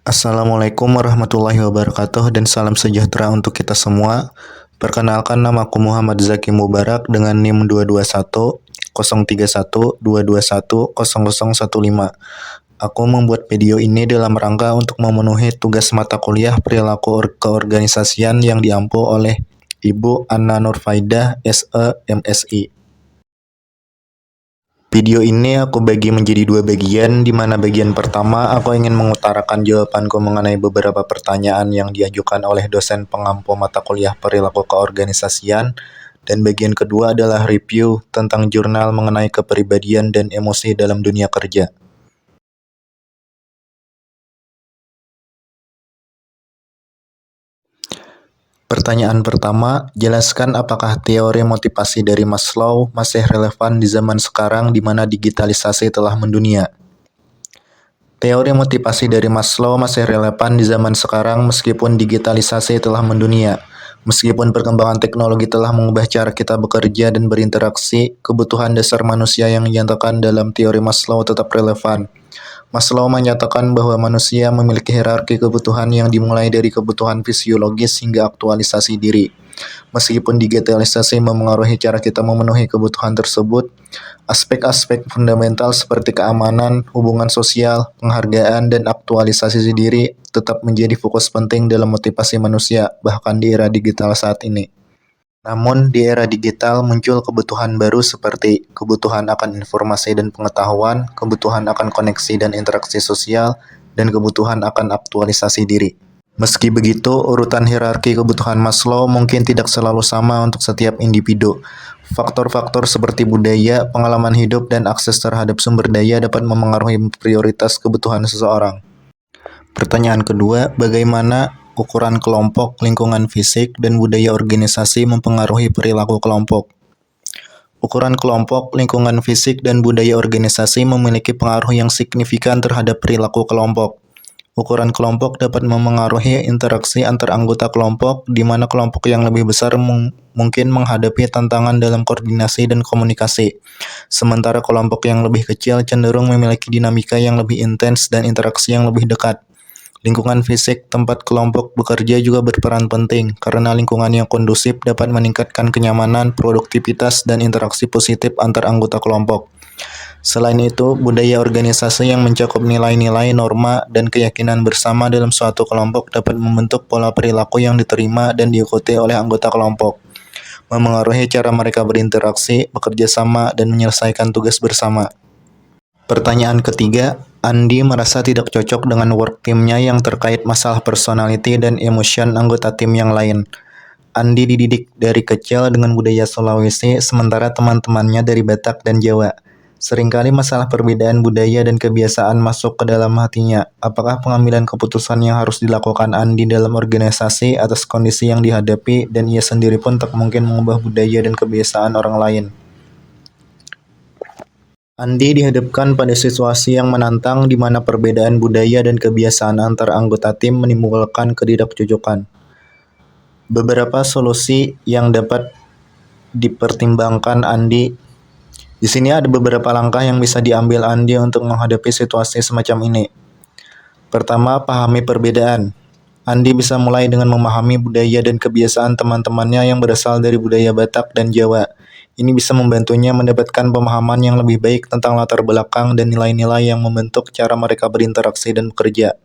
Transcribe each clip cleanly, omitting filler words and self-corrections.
Assalamualaikum warahmatullahi wabarakatuh dan salam sejahtera untuk kita semua. Perkenalkan, nama aku Muhammad Zaki Mubarak dengan NIM 221 031 221 0015. Aku membuat video ini dalam rangka untuk memenuhi tugas mata kuliah perilaku keorganisasian yang diampu oleh Ibu Anna Nurfaidah, SE, MSI. Video ini aku bagi menjadi dua bagian, di mana bagian pertama aku ingin mengutarakan jawabanku mengenai beberapa pertanyaan yang diajukan oleh dosen pengampu mata kuliah perilaku keorganisasian, dan bagian kedua adalah review tentang jurnal mengenai kepribadian dan emosi dalam dunia kerja. Pertanyaan pertama, jelaskan apakah teori motivasi dari Maslow masih relevan di zaman sekarang di mana digitalisasi telah mendunia. Teori motivasi dari Maslow masih relevan di zaman sekarang meskipun digitalisasi telah mendunia. Meskipun perkembangan teknologi telah mengubah cara kita bekerja dan berinteraksi, kebutuhan dasar manusia yang dinyatakan dalam teori Maslow tetap relevan. Maslow menyatakan bahwa manusia memiliki hierarki kebutuhan yang dimulai dari kebutuhan fisiologis hingga aktualisasi diri. Meskipun digitalisasi memengaruhi cara kita memenuhi kebutuhan tersebut, aspek-aspek fundamental seperti keamanan, hubungan sosial, penghargaan, dan aktualisasi diri tetap menjadi fokus penting dalam motivasi manusia, bahkan di era digital saat ini. Namun, di era digital muncul kebutuhan baru seperti kebutuhan akan informasi dan pengetahuan, kebutuhan akan koneksi dan interaksi sosial, dan kebutuhan akan aktualisasi diri. Meski begitu, urutan hierarki kebutuhan Maslow mungkin tidak selalu sama untuk setiap individu. Faktor-faktor seperti budaya, pengalaman hidup, dan akses terhadap sumber daya dapat memengaruhi prioritas kebutuhan seseorang. Pertanyaan kedua, bagaimana ukuran kelompok, lingkungan fisik, dan budaya organisasi mempengaruhi perilaku kelompok? Ukuran kelompok, lingkungan fisik, dan budaya organisasi memiliki pengaruh yang signifikan terhadap perilaku kelompok. Ukuran kelompok dapat memengaruhi interaksi antar anggota kelompok, di mana kelompok yang lebih besar mungkin menghadapi tantangan dalam koordinasi dan komunikasi, sementara kelompok yang lebih kecil cenderung memiliki dinamika yang lebih intens dan interaksi yang lebih dekat. Lingkungan fisik tempat kelompok bekerja juga berperan penting, karena lingkungan yang kondusif dapat meningkatkan kenyamanan, produktivitas, dan interaksi positif antar anggota kelompok. Selain itu, budaya organisasi yang mencakup nilai-nilai, norma, dan keyakinan bersama dalam suatu kelompok dapat membentuk pola perilaku yang diterima dan diikuti oleh anggota kelompok, memengaruhi cara mereka berinteraksi, bekerja sama, dan menyelesaikan tugas bersama. Pertanyaan ketiga, Andi merasa tidak cocok dengan work team-nya yang terkait masalah personality dan emotion anggota tim yang lain. Andi dididik dari kecil dengan budaya Sulawesi, sementara teman-temannya dari Batak dan Jawa. Seringkali masalah perbedaan budaya dan kebiasaan masuk ke dalam hatinya. Apakah pengambilan keputusan yang harus dilakukan Andi dalam organisasi atas kondisi yang dihadapi, dan ia sendiri pun tak mungkin mengubah budaya dan kebiasaan orang lain? Andi dihadapkan pada situasi yang menantang di mana perbedaan budaya dan kebiasaan antar anggota tim menimbulkan ketidakcocokan. Beberapa solusi yang dapat dipertimbangkan Andi. Di sini ada beberapa langkah yang bisa diambil Andi untuk menghadapi situasi semacam ini. Pertama, pahami perbedaan. Andi bisa mulai dengan memahami budaya dan kebiasaan teman-temannya yang berasal dari budaya Batak dan Jawa. Ini bisa membantunya mendapatkan pemahaman yang lebih baik tentang latar belakang dan nilai-nilai yang membentuk cara mereka berinteraksi dan bekerja.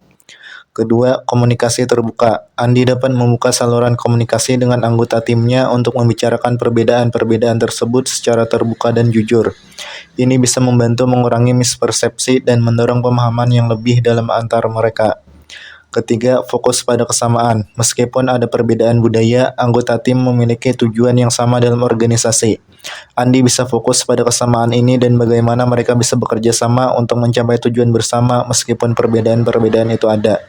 Kedua, komunikasi terbuka. Andi dapat membuka saluran komunikasi dengan anggota timnya untuk membicarakan perbedaan-perbedaan tersebut secara terbuka dan jujur. Ini bisa membantu mengurangi mispersepsi dan mendorong pemahaman yang lebih dalam antar mereka. Ketiga, fokus pada kesamaan. Meskipun ada perbedaan budaya, anggota tim memiliki tujuan yang sama dalam organisasi. Andi bisa fokus pada kesamaan ini dan bagaimana mereka bisa bekerja sama untuk mencapai tujuan bersama meskipun perbedaan-perbedaan itu ada.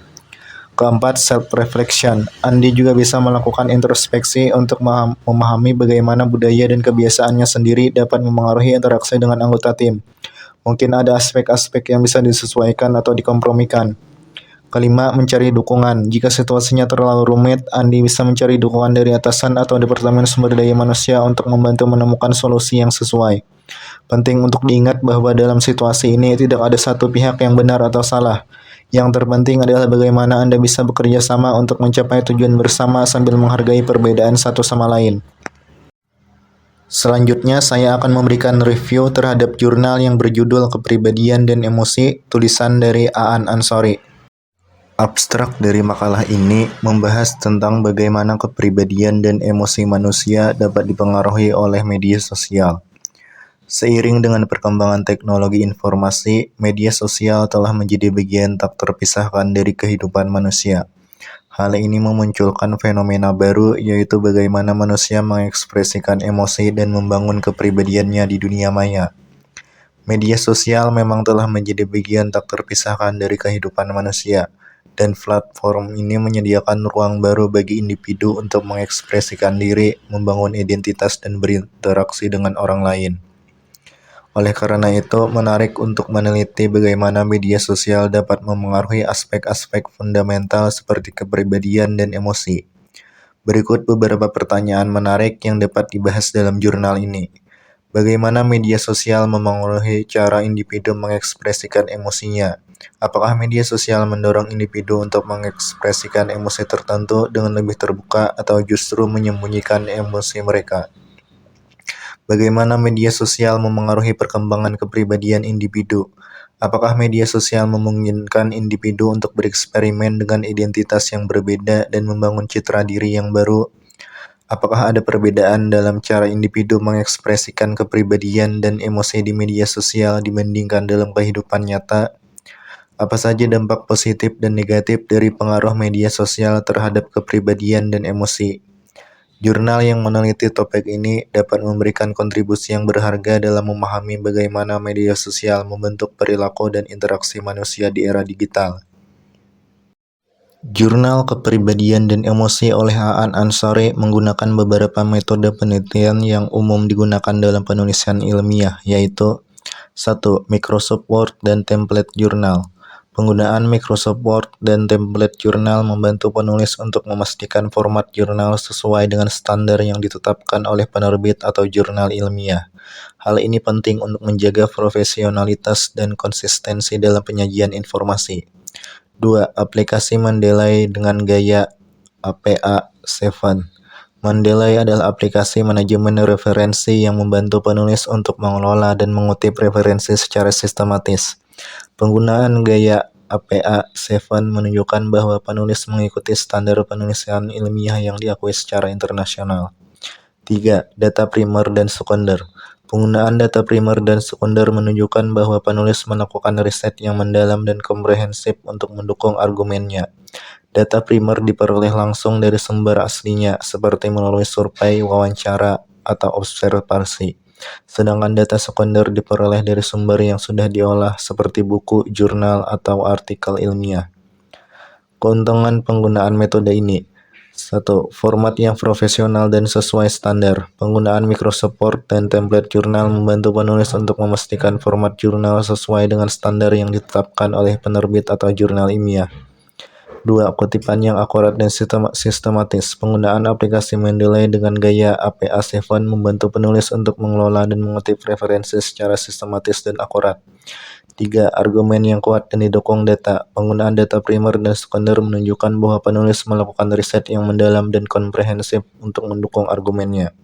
Keempat, self-reflection. Andi juga bisa melakukan introspeksi untuk memahami bagaimana budaya dan kebiasaannya sendiri dapat memengaruhi interaksi dengan anggota tim. Mungkin ada aspek-aspek yang bisa disesuaikan atau dikompromikan. Kelima, mencari dukungan. Jika situasinya terlalu rumit, Andi bisa mencari dukungan dari atasan atau Departemen Sumber Daya Manusia untuk membantu menemukan solusi yang sesuai. Penting untuk diingat bahwa dalam situasi ini tidak ada satu pihak yang benar atau salah. Yang terpenting adalah bagaimana Anda bisa bekerja sama untuk mencapai tujuan bersama sambil menghargai perbedaan satu sama lain. Selanjutnya, saya akan memberikan review terhadap jurnal yang berjudul Kepribadian dan Emosi, tulisan dari Aan Ansori. Abstrak dari makalah ini membahas tentang bagaimana kepribadian dan emosi manusia dapat dipengaruhi oleh media sosial. Seiring dengan perkembangan teknologi informasi, media sosial telah menjadi bagian tak terpisahkan dari kehidupan manusia. Hal ini memunculkan fenomena baru, yaitu bagaimana manusia mengekspresikan emosi dan membangun kepribadiannya di dunia maya. Media sosial memang telah menjadi bagian tak terpisahkan dari kehidupan manusia, dan platform ini menyediakan ruang baru bagi individu untuk mengekspresikan diri, membangun identitas, dan berinteraksi dengan orang lain. Oleh karena itu, menarik untuk meneliti bagaimana media sosial dapat memengaruhi aspek-aspek fundamental seperti kepribadian dan emosi. Berikut beberapa pertanyaan menarik yang dapat dibahas dalam jurnal ini. Bagaimana media sosial memengaruhi cara individu mengekspresikan emosinya? Apakah media sosial mendorong individu untuk mengekspresikan emosi tertentu dengan lebih terbuka atau justru menyembunyikan emosi mereka? Bagaimana media sosial memengaruhi perkembangan kepribadian individu? Apakah media sosial memungkinkan individu untuk bereksperimen dengan identitas yang berbeda dan membangun citra diri yang baru? Apakah ada perbedaan dalam cara individu mengekspresikan kepribadian dan emosi di media sosial dibandingkan dalam kehidupan nyata? Apa saja dampak positif dan negatif dari pengaruh media sosial terhadap kepribadian dan emosi? Jurnal yang meneliti topik ini dapat memberikan kontribusi yang berharga dalam memahami bagaimana media sosial membentuk perilaku dan interaksi manusia di era digital. Jurnal Kepribadian dan Emosi oleh Aan Ansori menggunakan beberapa metode penelitian yang umum digunakan dalam penulisan ilmiah, yaitu 1. Microsoft Word dan Template Jurnal. Penggunaan Microsoft Word dan Template Jurnal membantu penulis untuk memastikan format jurnal sesuai dengan standar yang ditetapkan oleh penerbit atau jurnal ilmiah. Hal ini penting untuk menjaga profesionalitas dan konsistensi dalam penyajian informasi. 2. Aplikasi Mendeley dengan gaya APA7. Mendeley adalah aplikasi manajemen referensi yang membantu penulis untuk mengelola dan mengutip referensi secara sistematis. Penggunaan gaya APA7 menunjukkan bahwa penulis mengikuti standar penulisan ilmiah yang diakui secara internasional. 3. Data primer dan sekunder. Penggunaan data primer dan sekunder menunjukkan bahwa penulis melakukan riset yang mendalam dan komprehensif untuk mendukung argumennya. Data primer diperoleh langsung dari sumber aslinya, seperti melalui survei, wawancara, atau observasi. Sedangkan data sekunder diperoleh dari sumber yang sudah diolah, seperti buku, jurnal, atau artikel ilmiah. Keuntungan penggunaan metode ini: 1. Format yang profesional dan sesuai standar. Penggunaan Microsoft Word dan Template Jurnal membantu penulis untuk memastikan format jurnal sesuai dengan standar yang ditetapkan oleh penerbit atau jurnal ilmiah. 2. Kutipan yang akurat dan sistematis. Penggunaan aplikasi Mendeley dengan gaya APA7 membantu penulis untuk mengelola dan mengutip referensi secara sistematis dan akurat. 3. Argumen yang kuat dan didukung data. Penggunaan data primer dan sekunder menunjukkan bahwa penulis melakukan riset yang mendalam dan komprehensif untuk mendukung argumennya.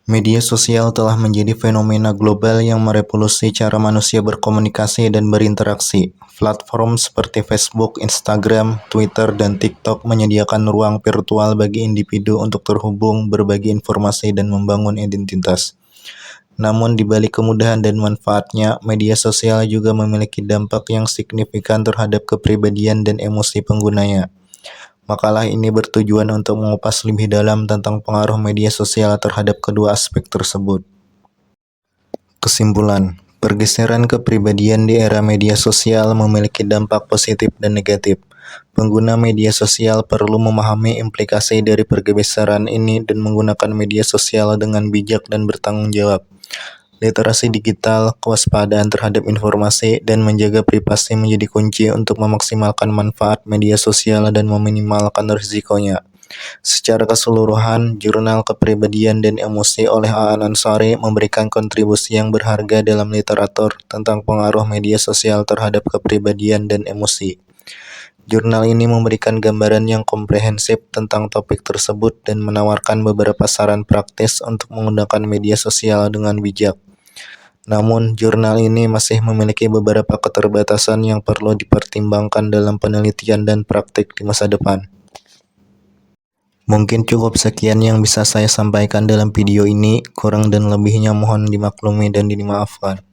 Media sosial telah menjadi fenomena global yang merevolusi cara manusia berkomunikasi dan berinteraksi. Platform seperti Facebook, Instagram, Twitter, dan TikTok menyediakan ruang virtual bagi individu untuk terhubung, berbagi informasi, dan membangun identitas. Namun, di balik kemudahan dan manfaatnya, media sosial juga memiliki dampak yang signifikan terhadap kepribadian dan emosi penggunanya. Makalah ini bertujuan untuk mengupas lebih dalam tentang pengaruh media sosial terhadap kedua aspek tersebut. Kesimpulan: pergeseran kepribadian di era media sosial memiliki dampak positif dan negatif. Pengguna media sosial perlu memahami implikasi dari pergeseran ini dan menggunakan media sosial dengan bijak dan bertanggung jawab. Literasi digital, kewaspadaan terhadap informasi, dan menjaga privasi menjadi kunci untuk memaksimalkan manfaat media sosial dan meminimalkan risikonya. Secara keseluruhan, Jurnal Kepribadian dan Emosi oleh Aan Ansari memberikan kontribusi yang berharga dalam literatur tentang pengaruh media sosial terhadap kepribadian dan emosi. Jurnal ini memberikan gambaran yang komprehensif tentang topik tersebut dan menawarkan beberapa saran praktis untuk menggunakan media sosial dengan bijak. Namun, jurnal ini masih memiliki beberapa keterbatasan yang perlu dipertimbangkan dalam penelitian dan praktik di masa depan. Mungkin cukup sekian yang bisa saya sampaikan dalam video ini, kurang dan lebihnya mohon dimaklumi dan dimaafkan.